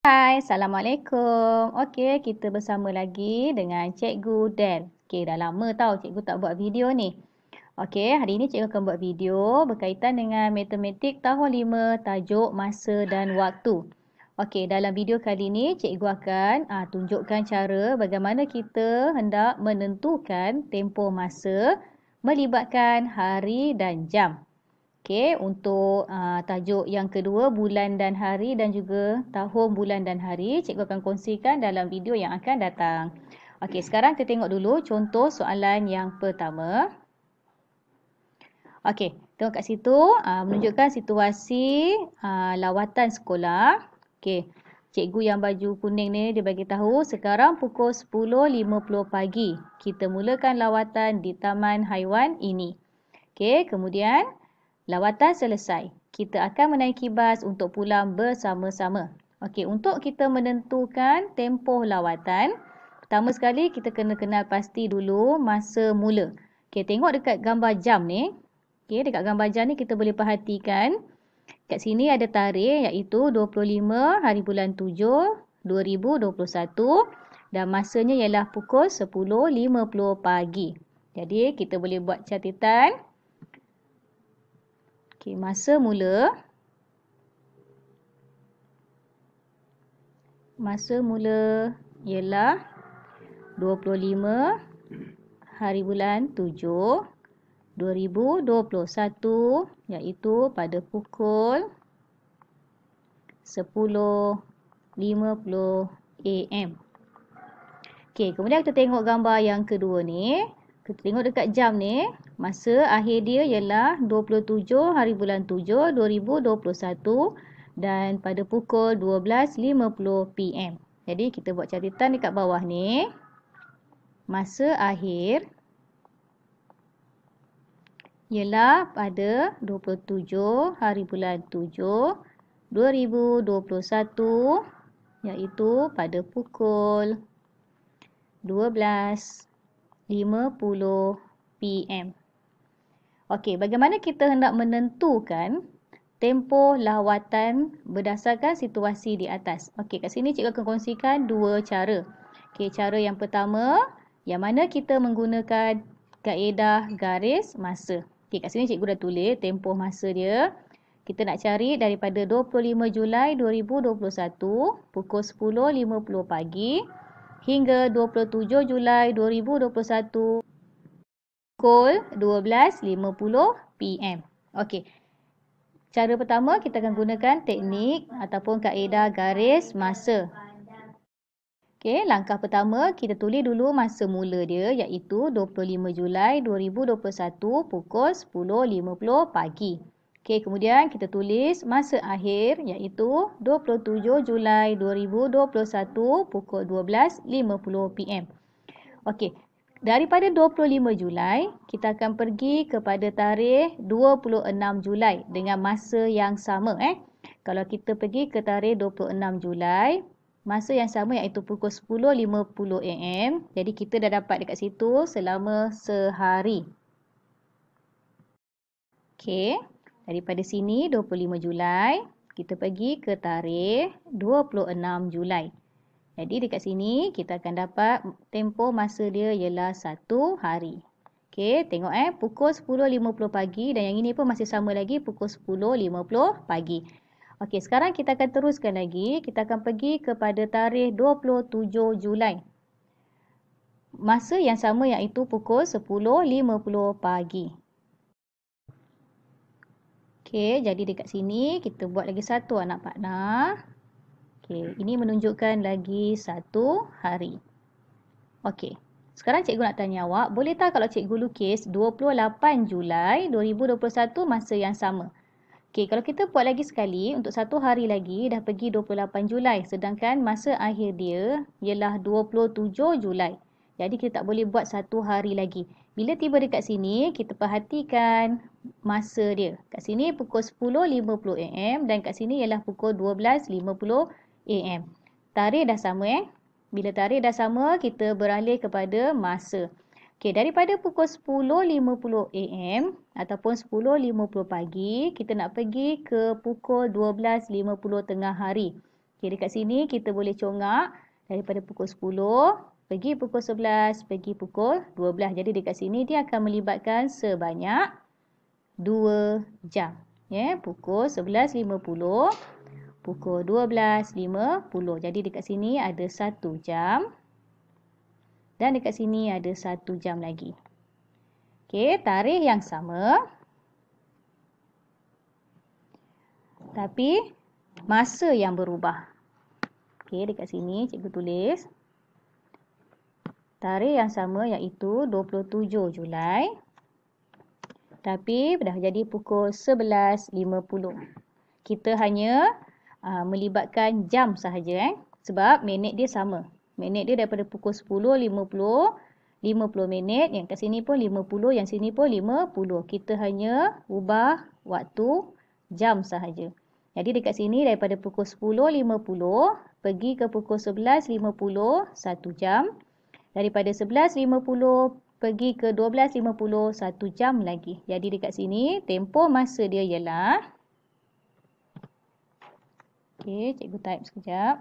Hai, Assalamualaikum. Okey, kita bersama lagi dengan Cikgu Del. Okey, dah lama tau cikgu tak buat video ni. Okey, hari ni cikgu akan buat video berkaitan dengan matematik tahun 5, tajuk masa dan waktu. Okey, dalam video kali ni cikgu akan tunjukkan cara bagaimana kita hendak menentukan tempoh masa melibatkan hari dan jam. Okey, untuk tajuk yang kedua, bulan dan hari dan juga tahun, bulan dan hari, cikgu akan kongsikan dalam video yang akan datang. Okey, sekarang kita tengok dulu contoh soalan yang pertama. Okey, tengok kat situ menunjukkan situasi lawatan sekolah. Okey, cikgu yang baju kuning ni dia bagi tahu sekarang pukul 10.50 pagi. Kita mulakan lawatan di Taman Haiwan ini. Okey, kemudian lawatan selesai. Kita akan menaiki bas untuk pulang bersama-sama. Okey, untuk kita menentukan tempoh lawatan, pertama sekali kita kena kenal pasti dulu masa mula. Okey, tengok dekat gambar jam ni. Okey, dekat gambar jam ni kita boleh perhatikan kat sini ada tarikh iaitu 25 hari bulan 7 2021 dan masanya ialah pukul 10.50 pagi. Jadi kita boleh buat catatan. Okey, masa mula ialah 25 hari bulan 7 2021 iaitu pada pukul 10.50 AM. Okey, kemudian kita tengok gambar yang kedua ni. Kita tengok dekat jam ni, masa akhir dia ialah 27 hari bulan 7 2021 dan pada pukul 12.50 PM. Jadi kita buat catatan dekat bawah ni. Masa akhir ialah pada 27 hari bulan 7 2021 iaitu pada pukul 12.50 PM. Okey, bagaimana kita hendak menentukan tempoh lawatan berdasarkan situasi di atas? Okey, kat sini cikgu akan kongsikan dua cara. Okey, cara yang pertama, yang mana kita menggunakan kaedah garis masa. Okey, kat sini cikgu dah tulis tempoh masa dia. Kita nak cari daripada 25 Julai 2021 pukul 10.50 pagi hingga 27 Julai 2021 pukul 12.50 PM. Okey. Cara pertama kita akan gunakan teknik ataupun kaedah garis masa. Okey, langkah pertama kita tulis dulu masa mula dia iaitu 25 Julai 2021 pukul 10.50 pagi. Okey, kemudian kita tulis masa akhir iaitu 27 Julai 2021 pukul 12.50 PM. Okey, daripada 25 Julai, kita akan pergi kepada tarikh 26 Julai dengan masa yang sama. Kalau kita pergi ke tarikh 26 Julai, masa yang sama iaitu pukul 10.50 AM. Jadi kita dah dapat dekat situ selama sehari. Okey. Daripada sini 25 Julai, kita pergi ke tarikh 26 Julai. Jadi dekat sini kita akan dapat tempoh masa dia ialah 1 hari. Okey, tengok pukul 10.50 pagi dan yang ini pun masih sama lagi pukul 10.50 pagi. Okey, sekarang kita akan teruskan lagi. Kita akan pergi kepada tarikh 27 Julai. Masa yang sama iaitu pukul 10.50 pagi. Okey, jadi dekat sini kita buat lagi satu anak panah. Okey, ini menunjukkan lagi 1 hari. Okey, sekarang cikgu nak tanya awak, boleh tak kalau cikgu lukis 28 Julai 2021 masa yang sama? Okey, kalau kita buat lagi sekali, untuk 1 hari lagi dah pergi 28 Julai. Sedangkan masa akhir dia ialah 27 Julai. Jadi kita tak boleh buat 1 hari lagi. Bila tiba dekat sini, kita perhatikan masa dia. Kat sini pukul 10.50 AM dan kat sini ialah pukul 12.50 AM. Tarikh dah sama Bila tarikh dah sama, kita beralih kepada masa. Okey, daripada pukul 10.50 AM ataupun 10.50 pagi, kita nak pergi ke pukul 12.50 tengah hari. Okey, dekat sini kita boleh congak daripada pukul 10, pergi pukul 11, pergi pukul 12. Jadi dekat sini dia akan melibatkan sebanyak 2 jam. Ya, pukul 11.50, pukul 12.50. Jadi dekat sini ada 1 jam. Dan dekat sini ada 1 jam lagi. Okey, tarikh yang sama. Tapi masa yang berubah. Okey, dekat sini cikgu tulis tarikh yang sama iaitu 27 Julai. Tapi dah jadi pukul 11.50. Kita hanya melibatkan jam sahaja sebab minit dia sama. Minit dia daripada pukul 10.50, 50 minit, yang kat sini pun 50, yang sini pun 50. Kita hanya ubah waktu jam sahaja. Jadi dekat sini daripada pukul 10.50 pergi ke pukul 11.50, 1 jam. Daripada 11.50 pergi ke 12.50, 1 jam lagi. Jadi dekat sini tempoh masa dia ialah, okey, cikgu type sekejap.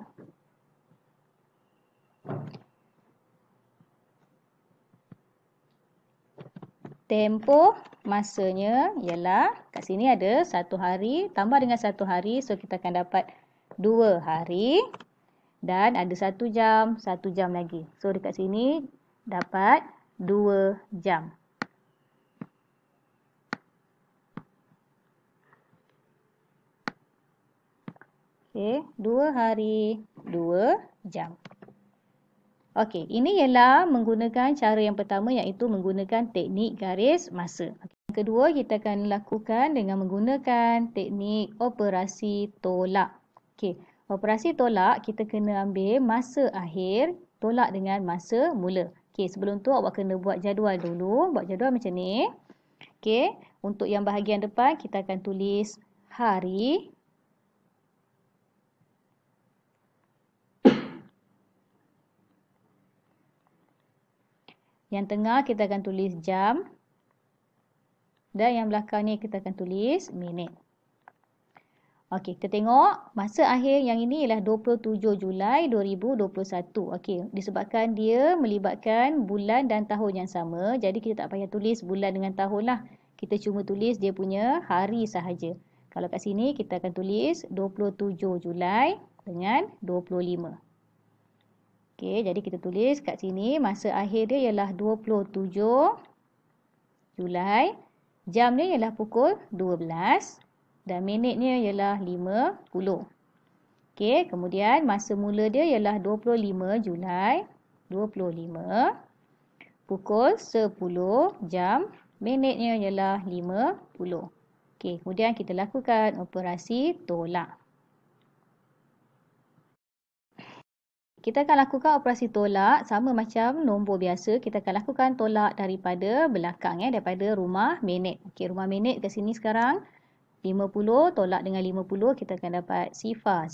Tempoh masanya ialah, kat sini ada 1 hari tambah dengan 1 hari, so kita akan dapat 2 hari. Dan ada 1 jam, 1 jam lagi. So dekat sini dapat 2 jam. Okey, 2 hari, 2 jam. Okey, ini ialah menggunakan cara yang pertama iaitu menggunakan teknik garis masa. Yang kedua kita akan lakukan dengan menggunakan teknik operasi tolak. Okey, operasi tolak kita kena ambil masa akhir tolak dengan masa mula. Okey, sebelum tu awak kena buat jadual dulu. Buat jadual macam ni. Okey, untuk yang bahagian depan kita akan tulis hari. Yang tengah kita akan tulis jam. Dan yang belakang ni kita akan tulis minit. Okey, kita tengok masa akhir yang ini ialah 27 Julai 2021. Okey, disebabkan dia melibatkan bulan dan tahun yang sama, jadi kita tak payah tulis bulan dengan tahun lah. Kita cuma tulis dia punya hari sahaja. Kalau kat sini kita akan tulis 27 Julai dengan 25. Okey, jadi kita tulis kat sini masa akhir dia ialah 27 Julai. Jam dia ialah pukul 12 dan minitnya ialah 50. Okey, kemudian masa mula dia ialah 25 Julai 25 pukul 10 jam, minitnya ialah 50. Okey, kemudian kita lakukan operasi tolak. Kita akan lakukan operasi tolak sama macam nombor biasa. Kita akan lakukan tolak daripada belakang, daripada rumah minit. Okey, rumah minit ke sini sekarang 50 tolak dengan 50 kita akan dapat sifar.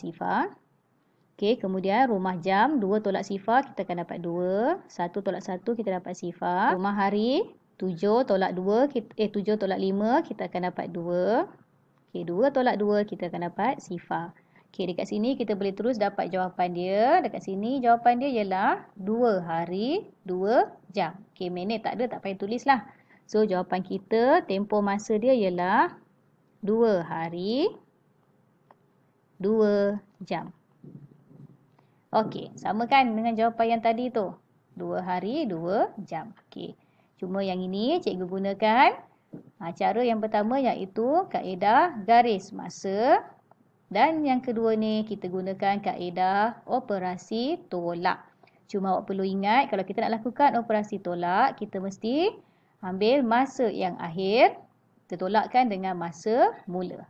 Okey, kemudian rumah jam 2 tolak sifar kita akan dapat 2. 1 tolak 1 kita dapat sifar. Rumah hari 7 tolak 2 7 tolak 5 kita akan dapat 2. Okey, 2 tolak 2 kita akan dapat sifar. Okey, dekat sini kita boleh terus dapat jawapan dia. Dekat sini jawapan dia ialah 2 hari, 2 jam. Okey, minit tak ada, tak payah tulis lah. So, jawapan kita, tempoh masa dia ialah 2 hari, 2 jam. Okey, sama kan dengan jawapan yang tadi tu. 2 hari, 2 jam. Okey, cuma yang ini cikgu gunakan cara yang pertama iaitu kaedah garis masa. Dan yang kedua ni kita gunakan kaedah operasi tolak. Cuma awak perlu ingat kalau kita nak lakukan operasi tolak, kita mesti ambil masa yang akhir, kita tolakkan dengan masa mula.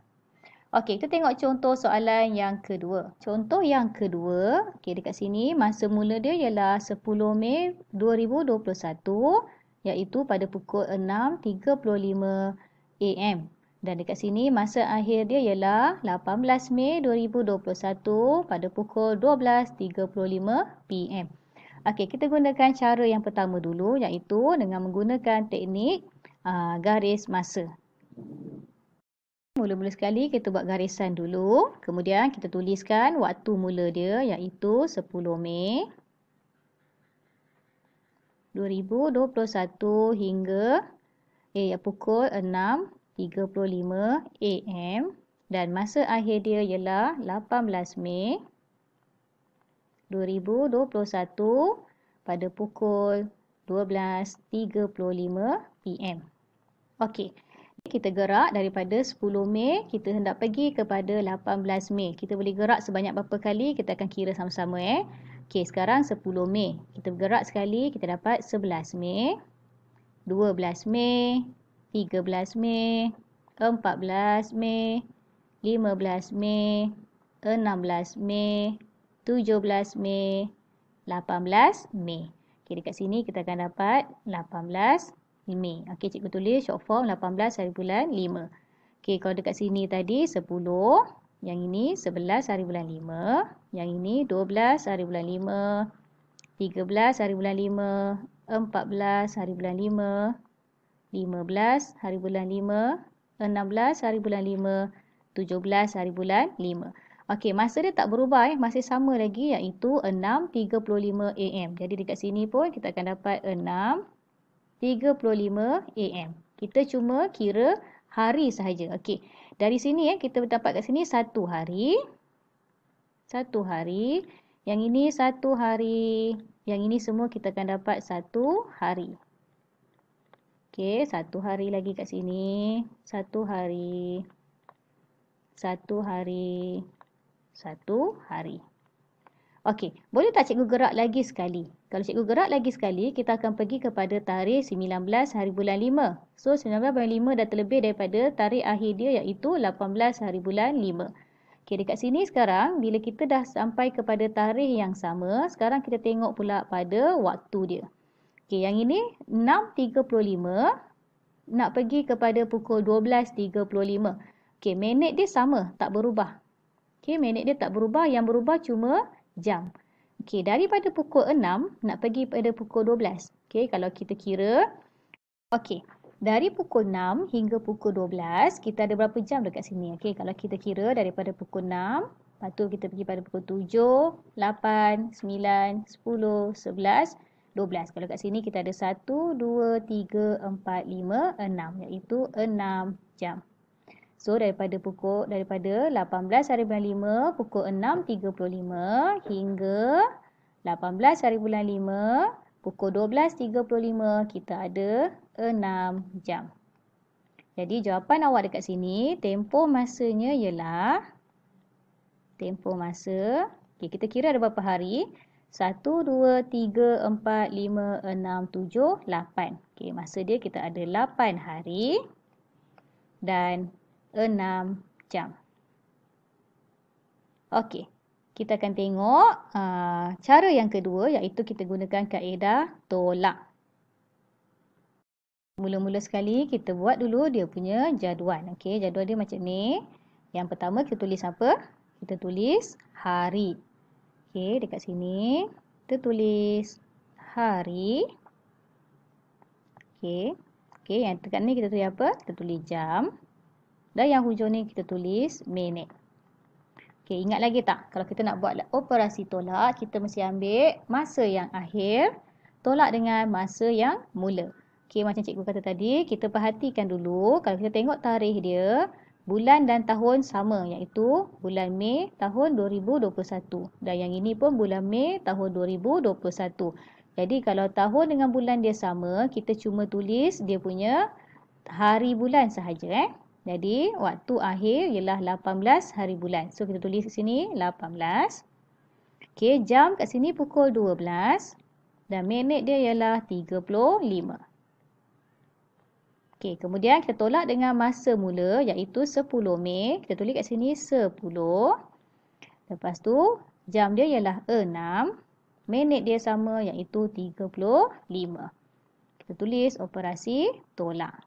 Okey, kita tengok contoh soalan yang kedua. Contoh yang kedua, okey, dekat sini masa mula dia ialah 10 Mei 2021 iaitu pada pukul 6.35 AM. Dan dekat sini masa akhir dia ialah 18 Mei 2021 pada pukul 12.35 PM. Okey, kita gunakan cara yang pertama dulu iaitu dengan menggunakan teknik garis masa. Mula-mula sekali kita buat garisan dulu. Kemudian kita tuliskan waktu mula dia iaitu 10 Mei 2021 hingga pukul 6.35 AM dan masa akhir dia ialah 18 Mei 2021 pada pukul 12.35 PM. Okey. Kita gerak daripada 10 Mei, kita hendak pergi kepada 18 Mei. Kita boleh gerak sebanyak berapa kali, kita akan kira sama-sama. Okey, sekarang 10 Mei. Kita bergerak sekali, kita dapat 11 Mei, 12 Mei, 13 Mei, 14 Mei, 15 Mei, 16 Mei, 17 Mei, 18 Mei. Okey, dekat sini kita akan dapat 18 Mei. Okey, cikgu tulis short form 18 hari bulan 5. Okey, kalau dekat sini tadi 10, yang ini 11 hari bulan 5, yang ini 12 hari bulan 5, 13 hari bulan 5, 14 hari bulan 5, 15 hari bulan 5, 16 hari bulan 5, 17 hari bulan 5. Okey, masa dia tak berubah, masih sama lagi iaitu 6.35 AM. Jadi dekat sini pun kita akan dapat 6.35 AM. Kita cuma kira hari sahaja. Okey. Dari sini kita dapat kat sini 1 hari. 1 hari. Yang ini 1 hari. Yang ini semua kita akan dapat 1 hari. Okey, 1 hari lagi kat sini. 1 hari. 1 hari. 1 hari. Okey, boleh tak cikgu gerak lagi sekali? Kalau cikgu gerak lagi sekali, kita akan pergi kepada tarikh 19 hari bulan 5. So, 19 bulan 5 dah terlebih daripada tarikh akhir dia iaitu 18 hari bulan 5. Okey, dekat sini sekarang, bila kita dah sampai kepada tarikh yang sama, sekarang kita tengok pula pada waktu dia. Okey, yang ini 6.35 nak pergi kepada pukul 12.35. Okey, minit dia sama, tak berubah. Okey, minit dia tak berubah, yang berubah cuma jam. Okey, daripada pukul 6 nak pergi pada pukul 12. Okey, kalau kita kira. Okey, dari pukul 6 hingga pukul 12, kita ada berapa jam dekat sini? Okey, kalau kita kira daripada pukul 6, lepas tu kita pergi pada pukul 7, 8, 9, 10, 11, 12. Kalau kat sini kita ada 1, 2, 3, 4, 5, 6, iaitu 6 jam. So, daripada 18 hari bulan 5, pukul 6.35 hingga 18 hari bulan 5, pukul 12.35, kita ada 6 jam. Jadi, jawapan awak dekat sini, tempoh masanya ialah, tempoh masa, okay, kita kira ada berapa hari? 1, 2, 3, 4, 5, 6, 7, 8. Okay, masa dia kita ada 8 hari dan 6 jam. Okey, kita akan tengok cara yang kedua iaitu kita gunakan kaedah tolak. Mula-mula sekali kita buat dulu dia punya jadual. Okey, jadual dia macam ni. Yang pertama kita tulis apa? Kita tulis hari. Okey, dekat sini kita tulis hari. Okey. Okey, yang dekat ni kita tulis apa? Kita tulis jam. Dan yang hujung ni kita tulis minit. Okey, ingat lagi tak? Kalau kita nak buat operasi tolak, kita mesti ambil masa yang akhir tolak dengan masa yang mula. Okey, macam cikgu kata tadi, kita perhatikan dulu. Kalau kita tengok tarikh dia, bulan dan tahun sama, iaitu bulan Mei tahun 2021. Dan yang ini pun bulan Mei tahun 2021. Jadi, kalau tahun dengan bulan dia sama, kita cuma tulis dia punya hari bulan sahaja. Jadi, waktu akhir ialah 18 hari bulan. So, kita tulis di sini 18. Okey, jam kat sini pukul 12. Dan minit dia ialah 35. Okey, kemudian kita tolak dengan masa mula iaitu 10 Mei. Kita tulis kat sini 10. Lepas tu, jam dia ialah 6. Minit dia sama iaitu 35. Kita tulis operasi tolak.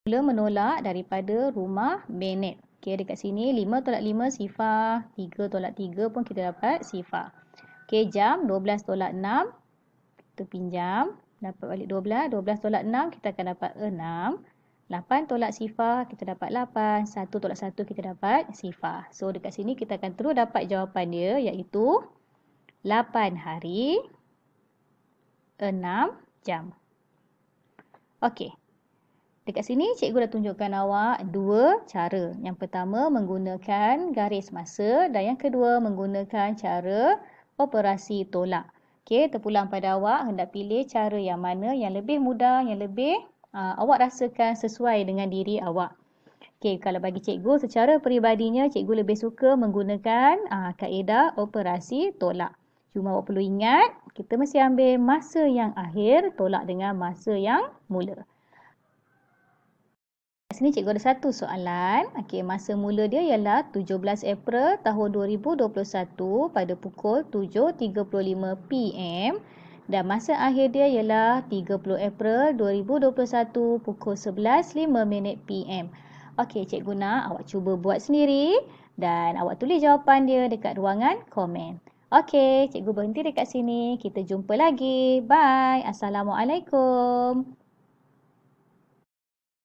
Mula menolak daripada rumah minit. Okey, dekat sini 5 tolak 5 sifar, 3 tolak 3 pun kita dapat sifar. Okey, jam 12 tolak 6. Kita pinjam, dapat balik 12. 12 tolak 6 kita akan dapat 6. 8 tolak sifar, kita dapat 8. 1 tolak 1, kita dapat sifar. So, dekat sini kita akan terus dapat jawapan dia, iaitu 8 hari, 6 jam. Okey. Dekat sini, cikgu dah tunjukkan awak dua cara. Yang pertama, menggunakan garis masa dan yang kedua, menggunakan cara operasi tolak. Okey, terpulang pada awak, hendak pilih cara yang mana yang lebih mudah, yang lebih awak rasakan sesuai dengan diri awak. Okey, kalau bagi cikgu, secara peribadinya, cikgu lebih suka menggunakan kaedah operasi tolak. Cuma awak perlu ingat, kita mesti ambil masa yang akhir, tolak dengan masa yang mula. Kat sini cikgu ada satu soalan. Okey, masa mula dia ialah 17 April tahun 2021 pada pukul 7.35 PM dan masa akhir dia ialah 30 April 2021 pukul 11.05 PM. Okey, cikgu nak awak cuba buat sendiri dan awak tulis jawapan dia dekat ruangan komen. Okey, cikgu berhenti dekat sini. Kita jumpa lagi. Bye. Assalamualaikum.